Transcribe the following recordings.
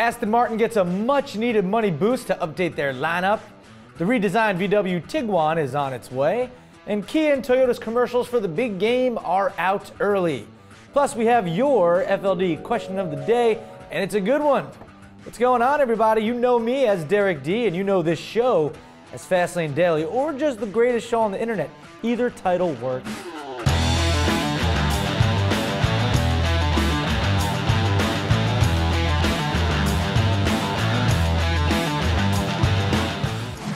Aston Martin gets a much-needed money boost to update their lineup. The redesigned VW Tiguan is on its way. And Kia and Toyota's commercials for the big game are out early. Plus, we have your FLD question of the day, and it's a good one. What's going on, everybody? You know me as Derek D, and you know this show as Fastlane Daily, or just the greatest show on the internet. Either title works.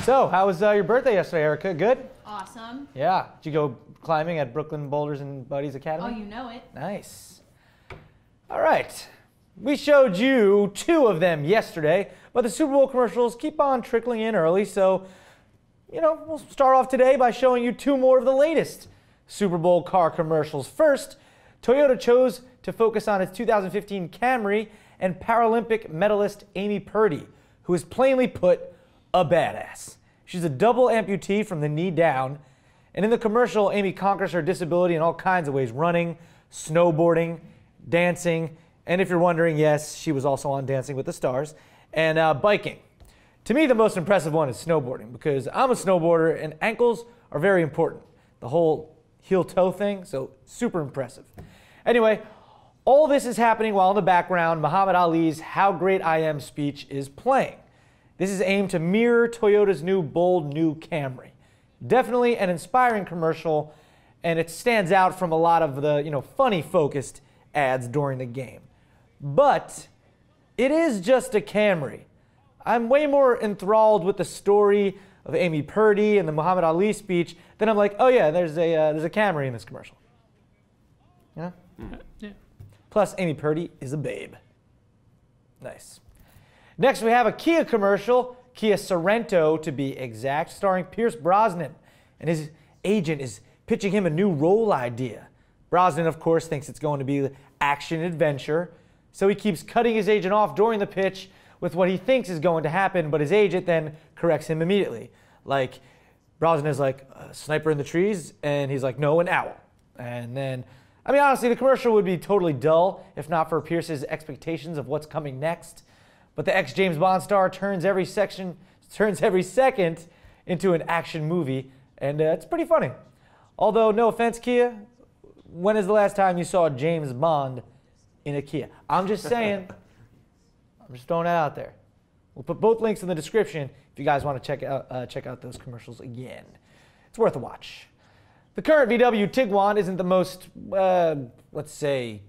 So, how was your birthday yesterday, Erica? Good? Awesome. Yeah. Did you go climbing at Brooklyn Boulders and Buddies Academy? Oh, you know it. Nice. All right. We showed you 2 of them yesterday, but the Super Bowl commercials keep on trickling in early, so, we'll start off today by showing you 2 more of the latest Super Bowl car commercials. First, Toyota chose to focus on its 2015 Camry and Paralympic medalist Amy Purdy, who is plainly put a badass. She's a double amputee from the knee down, and in the commercial, Amy conquers her disability in all kinds of ways: running, snowboarding, dancing, and if you're wondering, yes, she was also on Dancing with the Stars, and biking. To me, the most impressive one is snowboarding, because I'm a snowboarder and ankles are very important. The whole heel-toe thing, so super impressive. Anyway, all this is happening while in the background, Muhammad Ali's "How Great I Am" speech is playing. This is aimed to mirror Toyota's bold new Camry. Definitely an inspiring commercial, and it stands out from a lot of the, funny-focused ads during the game. But it is just a Camry. I'm way more enthralled with the story of Amy Purdy and the Muhammad Ali speech than I'm like, oh yeah, there's a Camry in this commercial. Yeah? Yeah. Plus, Amy Purdy is a babe. Nice. Next, we have a Kia commercial, Kia Sorento to be exact, starring Pierce Brosnan, and his agent is pitching him a new role idea. Brosnan, of course, thinks it's going to be action-adventure, so he keeps cutting his agent off during the pitch with what he thinks is going to happen, but his agent then corrects him immediately. Like, Brosnan is like, "A sniper in the trees," and he's like, "No, an owl." And then, honestly, the commercial would be totally dull if not for Pierce's expectations of what's coming next. But the ex-James Bond star turns every second into an action movie, and it's pretty funny. Although, no offense, Kia, when is the last time you saw James Bond in a Kia? I'm just saying. I'm just throwing that out there. We'll put both links in the description if you guys want to check out those commercials again. It's worth a watch. The current VW Tiguan isn't the most, let's say,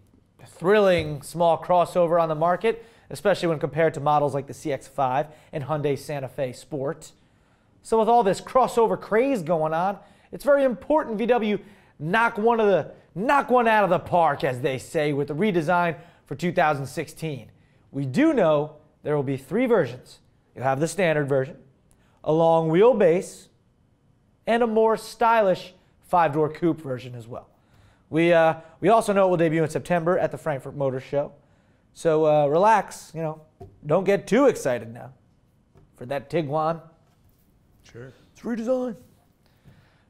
thrilling small crossover on the market, especially when compared to models like the CX-5 and Hyundai Santa Fe Sport. So with all this crossover craze going on, it's very important VW knock one out of the park, as they say, with the redesign for 2016. We do know there will be 3 versions. You'll have the standard version, a long wheelbase, and a more stylish 5-door coupe version as well. We also know it will debut in September at the Frankfurt Motor Show. So relax, don't get too excited now for that Tiguan. Sure. It's redesigned.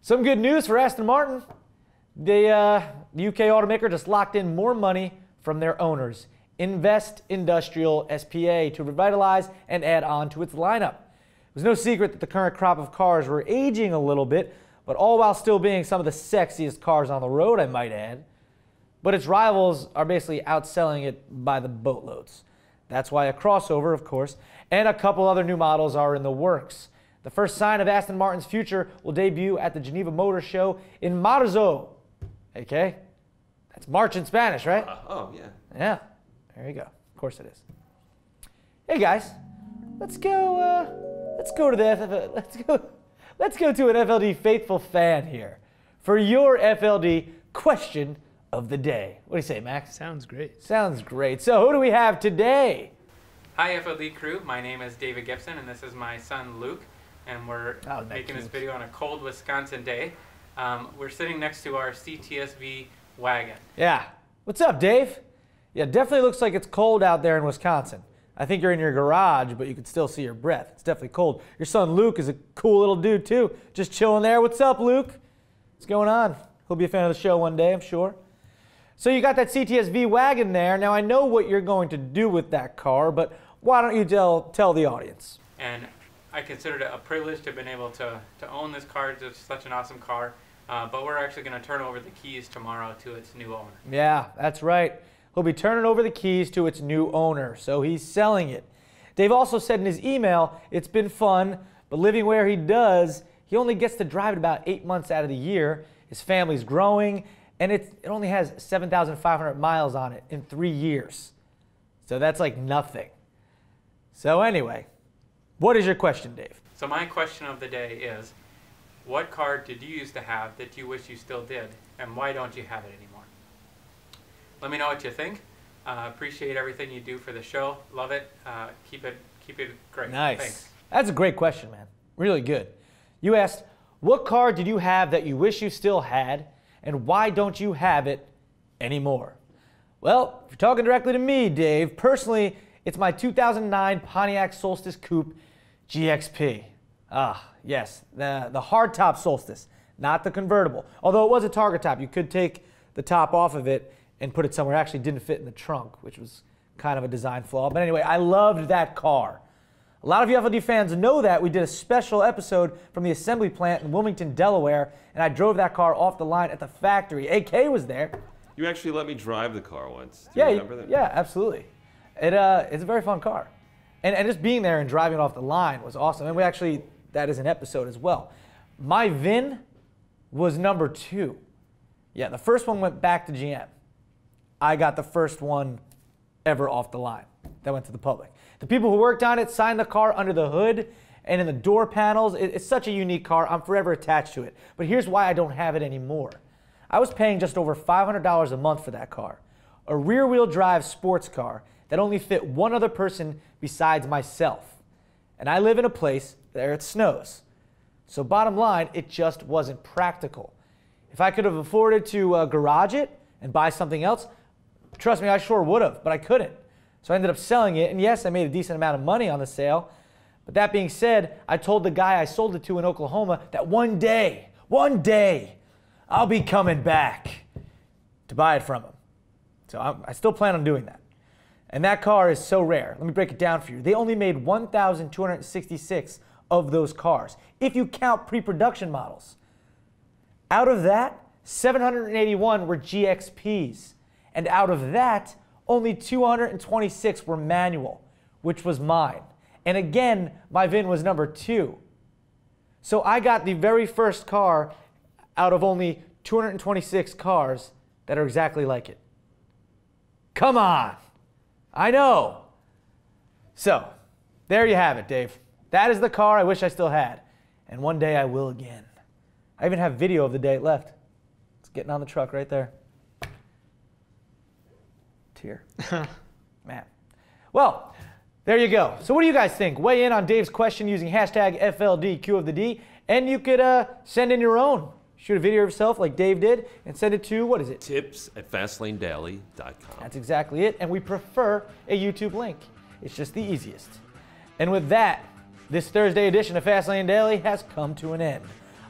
Some good news for Aston Martin. The UK automaker just locked in more money from their owners, Invest Industrial SPA, to revitalize and add on to its lineup. It was no secret that the current crop of cars were aging a little bit, but all while still being some of the sexiest cars on the road, I might add. But its rivals are basically outselling it by the boatloads. That's why a crossover, of course, and a couple other new models are in the works. The first sign of Aston Martin's future will debut at the Geneva Motor Show in Marzo. Okay? That's March in Spanish, right? Oh, yeah. Yeah. There you go. Of course it is. Hey guys, let's go to an FLD faithful fan here for your FLD question of the day. What do you say, Max? Sounds great. Sounds great. So who do we have today? Hi FLD crew, my name is David Gibson and this is my son Luke, and we're making this video on a cold Wisconsin day. We're sitting next to our CTSV wagon. Yeah. What's up, Dave? Yeah, definitely looks like it's cold out there in Wisconsin. I think you're in your garage, but you can still see your breath. It's definitely cold. Your son Luke is a cool little dude too, just chilling there. What's up, Luke? What's going on? He'll be a fan of the show one day, I'm sure. So you got that CTSV wagon there. Now I know what you're going to do with that car, but why don't you tell the audience? And I considered it a privilege to have been able to own this car. It's such an awesome car. But we're actually going to turn over the keys tomorrow to its new owner. Yeah, that's right. He'll be turning over the keys to its new owner, so he's selling it. Dave also said in his email, it's been fun, but living where he does, he only gets to drive it about 8 months out of the year. His family's growing, and it only has 7,500 miles on it in 3 years. So that's like nothing. So anyway, what is your question, Dave? So my question of the day is, what car did you used to have that you wish you still did, and why don't you have it anymore? Let me know what you think. Appreciate everything you do for the show. Love it. Keep it great. Nice. Thanks. That's a great question, man. Really good. You asked, what car did you have that you wish you still had, and why don't you have it anymore? Well, if you're talking directly to me, Dave, personally, it's my 2009 Pontiac Solstice Coupe GXP. Ah, yes, the hardtop Solstice, not the convertible. Although it was a target top, you could take the top off of it and put it somewhere. It actually didn't fit in the trunk, which was kind of a design flaw. But anyway, I loved that car. A lot of you FLD fans know that. We did a special episode from the assembly plant in Wilmington, Delaware, and I drove that car off the line at the factory. AK was there. You actually let me drive the car once. Do you remember that? Yeah, absolutely. It's a very fun car. And just being there and driving it off the line was awesome. And we actually, that is an episode as well. My VIN was number 2. Yeah, the first one went back to GM. I got the first one ever off the line that went to the public. The people who worked on it signed the car under the hood and in the door panels. It's such a unique car. I'm forever attached to it. But here's why I don't have it anymore. I was paying just over $500 a month for that car. A rear-wheel drive sports car that only fit one other person besides myself. And I live in a place where it snows. So bottom line, it just wasn't practical. If I could have afforded to garage it and buy something else, trust me, I sure would have, but I couldn't. So I ended up selling it, and yes, I made a decent amount of money on the sale. But that being said, I told the guy I sold it to in Oklahoma that one day, I'll be coming back to buy it from him. So I still plan on doing that. And that car is so rare. Let me break it down for you. They only made 1,266 of those cars, if you count pre-production models. Out of that, 781 were GXPs. And out of that, only 226 were manual, which was mine. And again, my VIN was number 2. So I got the very first car out of only 226 cars that are exactly like it. Come on. I know. So, there you have it, Dave. That is the car I wish I still had. And one day I will again. I even have video of the day it left. It's getting on the truck right there. Tear. Man. Well, there you go. So what do you guys think? Weigh in on Dave's question using hashtag FLDQ of the D. And you could send in your own. Shoot a video of yourself like Dave did and send it to, what is it? tips@FastLaneDaily.com. That's exactly it. And we prefer a YouTube link. It's just the easiest. And with that, this Thursday edition of Fastlane Daily has come to an end.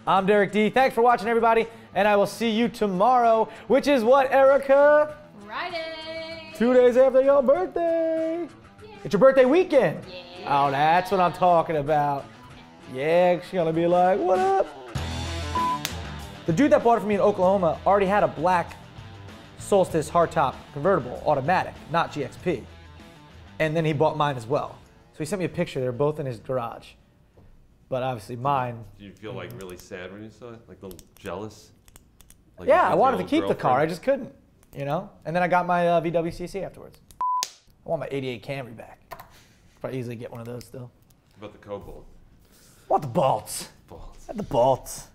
I'm Derek D. Thanks for watching, everybody. And I will see you tomorrow, which is what, Erica? Friday. 2 days after your birthday. Yeah. It's your birthday weekend. Yeah. Oh, that's what I'm talking about. Yeah, she's going to be like, what up? The dude that bought it for me in Oklahoma already had a black Solstice hardtop convertible, automatic, not GXP. And then he bought mine as well. So he sent me a picture. They're both in his garage. But obviously mine. Do you feel like really sad when you saw it? Like a little jealous? Like yeah, I wanted to keep the car. I just couldn't, you know? And then I got my VW CC afterwards. I want my 88 Camry back. Probably easily get one of those still. What about the Cobalt? I want the bolts. Bolts. I had the bolts.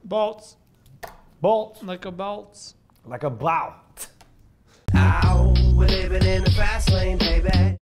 Bolts. Bolts. Like a bolts. Like a bolt. Ow, we're living in the fast lane, baby.